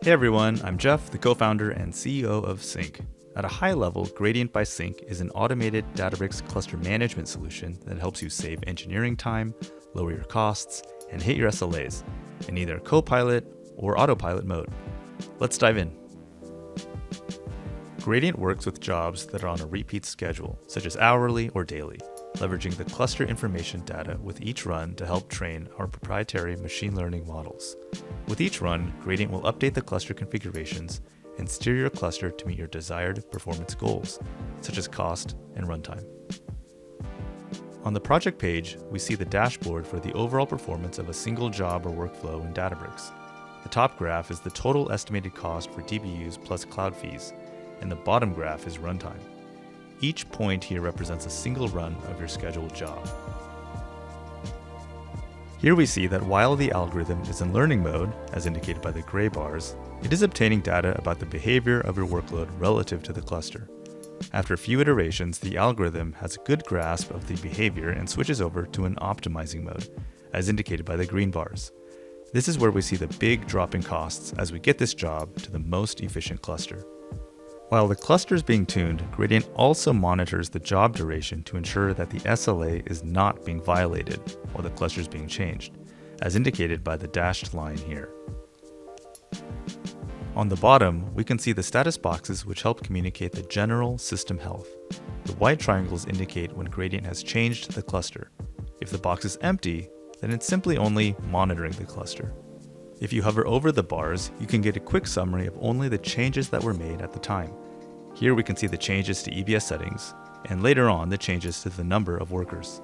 Hey everyone, I'm Jeff, the co-founder and CEO of Sync. At a high level, Gradient by Sync is an automated Databricks cluster management solution that helps you save engineering time, lower your costs, and hit your SLAs in either Copilot or Autopilot mode. Let's dive in. Gradient works with jobs that are on a repeat schedule, such as hourly or daily, leveraging the cluster information data with each run to help train our proprietary machine learning models. With each run, Gradient will update the cluster configurations and steer your cluster to meet your desired performance goals, such as cost and runtime. On the project page, we see the dashboard for the overall performance of a single job or workflow in Databricks. The top graph is the total estimated cost for DBUs plus cloud fees, and the bottom graph is runtime. Each point here represents a single run of your scheduled job. Here we see that while the algorithm is in learning mode, as indicated by the gray bars, it is obtaining data about the behavior of your workload relative to the cluster. After a few iterations, the algorithm has a good grasp of the behavior and switches over to an optimizing mode, as indicated by the green bars. This is where we see the big drop in costs as we get this job to the most efficient cluster. While the cluster is being tuned, Gradient also monitors the job duration to ensure that the SLA is not being violated while the cluster is being changed, as indicated by the dashed line here. On the bottom, we can see the status boxes which help communicate the general system health. The white triangles indicate when Gradient has changed the cluster. If the box is empty, then it's simply only monitoring the cluster. If you hover over the bars, you can get a quick summary of only the changes that were made at the time. Here we can see the changes to EBS settings, and later on the changes to the number of workers.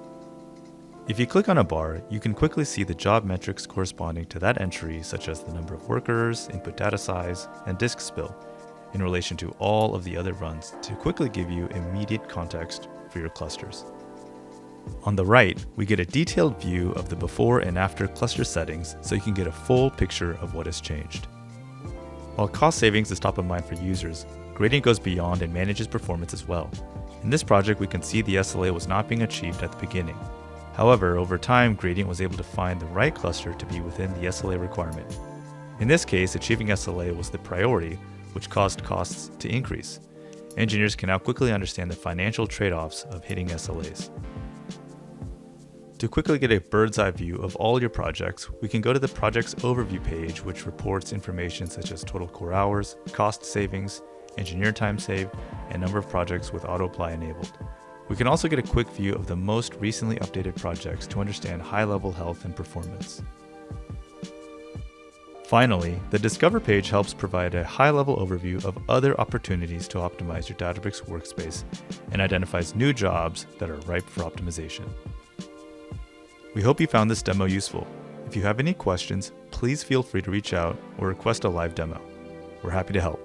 If you click on a bar, you can quickly see the job metrics corresponding to that entry, such as the number of workers, input data size, and disk spill, in relation to all of the other runs to quickly give you immediate context for your clusters. On the right, we get a detailed view of the before and after cluster settings so you can get a full picture of what has changed. While cost savings is top of mind for users, Gradient goes beyond and manages performance as well. In this project, we can see the SLA was not being achieved at the beginning. However, over time, Gradient was able to find the right cluster to be within the SLA requirement. In this case, achieving SLA was the priority, which caused costs to increase. Engineers can now quickly understand the financial trade-offs of hitting SLAs. To quickly get a bird's eye view of all your projects, we can go to the project's overview page, which reports information such as total core hours, cost savings, engineer time saved, and number of projects with auto-apply enabled. We can also get a quick view of the most recently updated projects to understand high-level health and performance. Finally, the Discover page helps provide a high-level overview of other opportunities to optimize your Databricks workspace and identifies new jobs that are ripe for optimization. We hope you found this demo useful. If you have any questions, please feel free to reach out or request a live demo. We're happy to help.